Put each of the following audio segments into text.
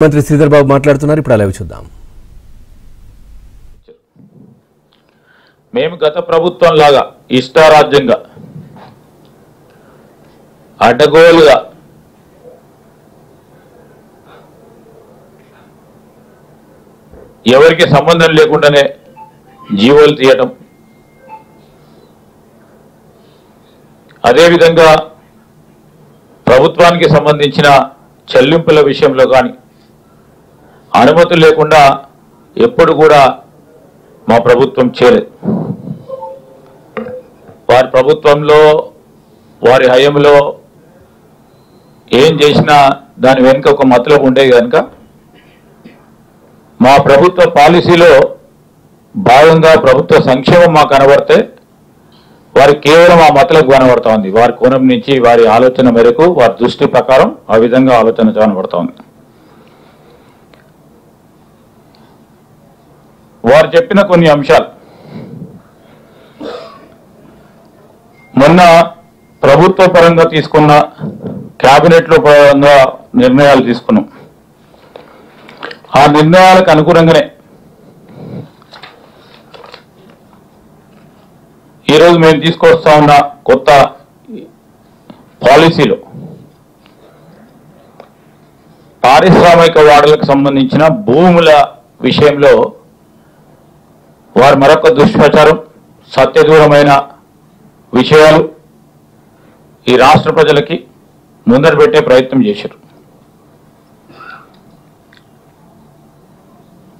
మంత్రి శ్రీధర్ బాబు మాట్లాడుతున్నారు. ఇప్పుడు అలాగే చూద్దాం. మేము గత ప్రభుత్వం లాగా ఇష్టారాజ్యంగా అడ్డగోలుగా ఎవరికి సంబంధం లేకుండానే జీవోలు తీయటం, అదేవిధంగా ప్రభుత్వానికి సంబంధించిన చెల్లింపుల విషయంలో కానీ అనుమతులు లేకుండా ఎప్పుడు కూడా మా ప్రభుత్వం చేయలేదు. వారి ప్రభుత్వంలో వారి హయంలో ఏం చేసినా దాని వెనుక ఒక మతలబు ఉండేది కనుక మా ప్రభుత్వ పాలసీలో భాగంగా ప్రభుత్వ సంక్షేమం మాకు కనబడితే వారి కేవలం ఆ మతలకు కనబడతా ఉంది. వారి కోణం నుంచి వారి ఆలోచన మేరకు వారి దృష్టి ప్రకారం ఆ విధంగా ఆలోచన కనబడతా ఉంది. వారు చెప్పిన కొన్ని అంశాలు మొన్న ప్రభుత్వ పరంగా తీసుకున్న క్యాబినెట్లో పరంగా నిర్ణయాలు తీసుకున్నాం. ఆ నిర్ణయాలకు అనుగుణంగానే ఈరోజు మేము తీసుకొస్తా ఉన్న కొత్త పాలసీలో పారిశ్రామిక వాడలకు సంబంధించిన భూముల విషయంలో వారు మరొక దుష్ప్రచారం, సత్యదూరమైన విషయాలు ఈ రాష్ట్ర ప్రజలకి ముందర పెట్టే ప్రయత్నం చేశారు.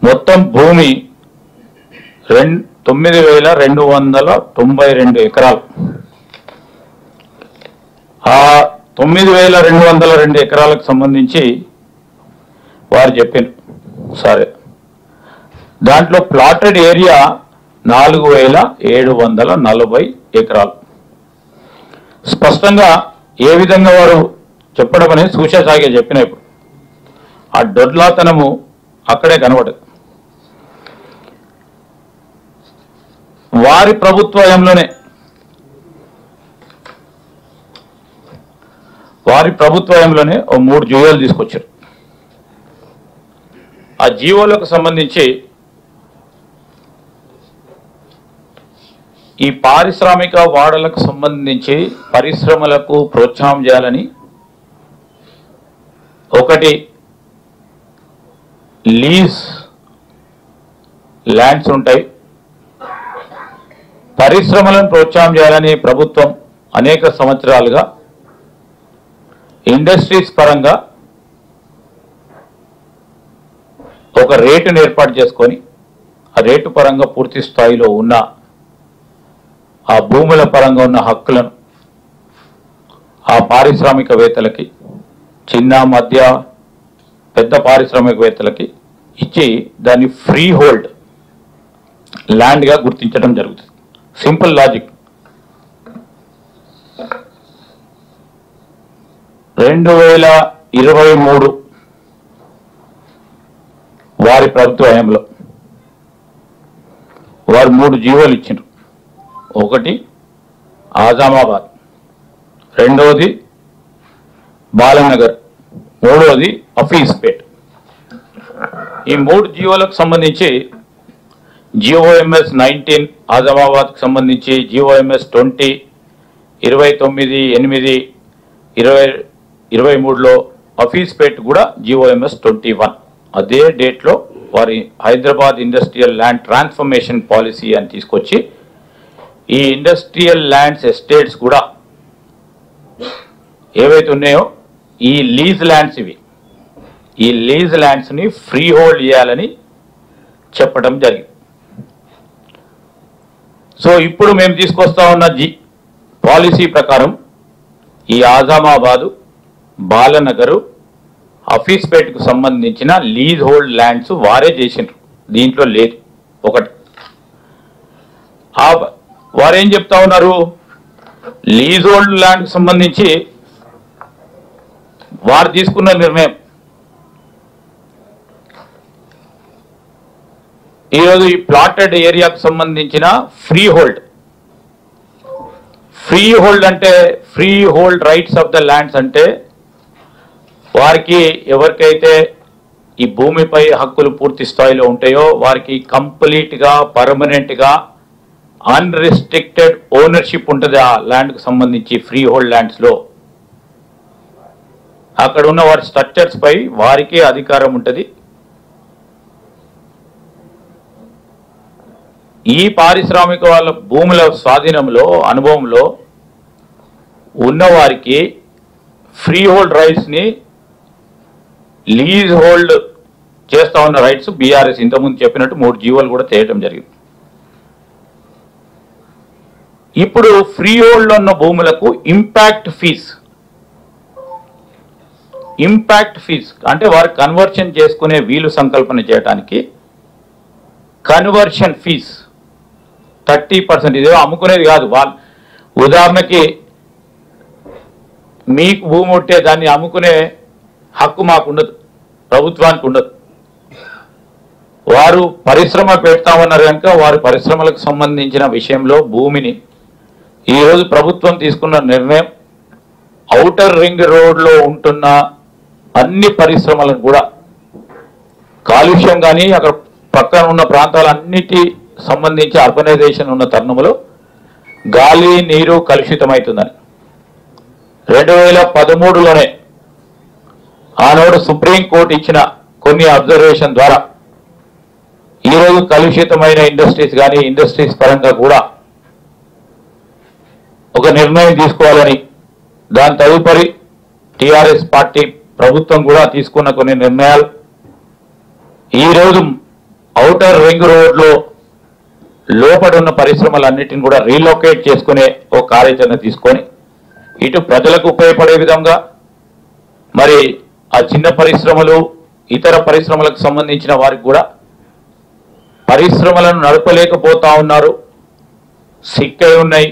మొత్తం భూమి 9,292 ఎకరాలు. ఆ 9,202 ఎకరాలకు సంబంధించి వారు చెప్పారు. సరే, దాంట్లో ప్లాటెడ్ ఏరియా 4,740 ఎకరాలు. స్పష్టంగా ఏ విధంగా వారు చెప్పడం అనేది సూచసాగే చెప్పినప్పుడు ఆ దొడ్లాతనము అక్కడే కనబడదు. వారి ప్రభుత్వంలోనే ఓ 3 జీవోలు తీసుకొచ్చారు. ఆ జీవోలకు సంబంధించి ఈ పారిశ్రామిక వాడలకు సంబంధించి పరిశ్రమలకు ప్రోత్సాహం చేయాలని ఒకటి లీజ్ ల్యాండ్స్ ఉంటాయి. పరిశ్రమలను ప్రోత్సాహం చేయాలని ప్రభుత్వం అనేక సంవత్సరాలుగా ఇండస్ట్రీస్ పరంగా ఒక రేటును ఏర్పాటు చేసుకొని ఆ రేటు పరంగా పూర్తి స్థాయిలో ఉన్న ఆ భూముల పరంగా ఉన్న హక్కులను ఆ పారిశ్రామికవేత్తలకి, చిన్న మధ్య పెద్ద పారిశ్రామికవేత్తలకి ఇచ్చి దాన్ని ఫ్రీ హోల్డ్ ల్యాండ్గా గుర్తించడం జరుగుతుంది. Simple logic. 2023 వారి ప్రభుత్వ హయాంలో వారు 3 జీవోలు ఇచ్చారు. ఒకటి ఆజామాబాద్, రెండవది బాలనగర్, మూడవది హఫీజ్పేట్. ఈ 3 జీవోలకు సంబంధించి GOMS 19 ఆజామాబాద్కి సంబంధించి, GOMS 20 29/8/2023లో హఫీజ్పేట్ కూడా GOMS 21 అదే డేట్లో వారి Hyderabad industrial land transformation policy అని తీసుకొచ్చి ఈ ఇండస్ట్రియల్ ల్యాండ్స్ ఎస్టేట్స్ కూడా ఏవైతే ఉన్నాయో ఈ లీజ్ ల్యాండ్స్, ఈ లీజ్ ల్యాండ్స్ని ఫ్రీ హోల్డ్ చేయాలని చెప్పడం జరిగింది. సో ఇప్పుడు మేము తీసుకొస్తా ఉన్న పాలసీ ప్రకారం ఈ ఆజామాబాదు, బాలనగరు, హఫీజ్పేట్కు సంబంధించిన లీజ్ హోల్డ్ ల్యాండ్స్ వారే చేసిండ్రు, దీంట్లో లేదు. ఒకటి వారేం చెప్తా ఉన్నారు, లీజ్ హోల్డ్ ల్యాండ్కి సంబంధించి వారు తీసుకున్న నిర్ణయం ఈరోజు ఈ ప్లాటెడ్ ఏరియాకు సంబంధించిన ఫ్రీ హోల్డ్ అంటే free hold rights of the lands అంటే వారికి ఎవరికైతే ఈ భూమిపై హక్కులు పూర్తి స్థాయిలో ఉంటాయో వారికి కంప్లీట్గా పర్మనెంట్గా అన్రిస్ట్రిక్టెడ్ ఓనర్షిప్ ఉంటుంది ఆ ల్యాండ్కు సంబంధించి ఫ్రీ హోల్డ్ ల్యాండ్స్లో. అక్కడ ఉన్న వారి స్ట్రక్చర్స్ పై వారికే అధికారం ఉంటుంది. ఈ పారిశ్రామిక వాళ్ళ భూముల స్వాధీనంలో అనుభవంలో ఉన్నవారికి ఫ్రీ హోల్డ్ రైట్స్ని లీజ్ హోల్డ్ చేస్తా ఉన్న రైట్స్ బీఆర్ఎస్ ఇంతకుముందు చెప్పినట్టు 3 జీవోలు కూడా చేయడం జరిగింది. ఇప్పుడు ఫ్రీ హోల్డ్ ఉన్న భూములకు ఇంపాక్ట్ ఫీజ్ అంటే వారు కన్వర్షన్ చేసుకునే వీలు సంకల్పన చేయడానికి కన్వర్షన్ ఫీజ్ 30%. ఇదే అమ్ముకునేది కాదు. ఉదాహరణకి మీకు భూమి ఉంటే దాన్ని అమ్ముకునే హక్కు మాకు ఉండదు, ప్రభుత్వానికి ఉండదు. వారు పరిశ్రమ పెడతామన్నారు కనుక వారి పరిశ్రమలకు సంబంధించిన విషయంలో భూమిని ఈరోజు ప్రభుత్వం తీసుకున్న నిర్ణయం ఔటర్ రింగ్ రోడ్లో ఉంటున్న అన్ని పరిశ్రమలకు కూడా కాలుష్యం కానీ అక్కడ పక్కన ఉన్న ప్రాంతాలన్నిటి సంబంధించి అర్బనైజేషన్ ఉన్న తరుణంలో గాలి నీరు కలుషితమవుతుందని 2013లోనే ఆనాడు సుప్రీంకోర్టు ఇచ్చిన కొన్ని అబ్జర్వేషన్ ద్వారా ఈరోజు కలుషితమైన ఇండస్ట్రీస్ కానీ ఇండస్ట్రీస్ పరంగా కూడా ఒక నిర్ణయం తీసుకోవాలని దాని తదుపరి టిఆర్ఎస్ పార్టీ ప్రభుత్వం కూడా తీసుకున్న కొన్ని నిర్ణయాలు ఈరోజు ఔటర్ రింగ్ రోడ్లో లోపడి ఉన్న పరిశ్రమలన్నిటిని కూడా రీలొకేట్ చేసుకునే ఒక కార్యాచరణ తీసుకొని ఇటు ప్రజలకు ఉపయోగపడే విధంగా మరి ఆ చిన్న పరిశ్రమలు ఇతర పరిశ్రమలకు సంబంధించిన వారికి కూడా పరిశ్రమలను నడపలేకపోతా ఉన్నారు, సిక్కై ఉన్నాయి.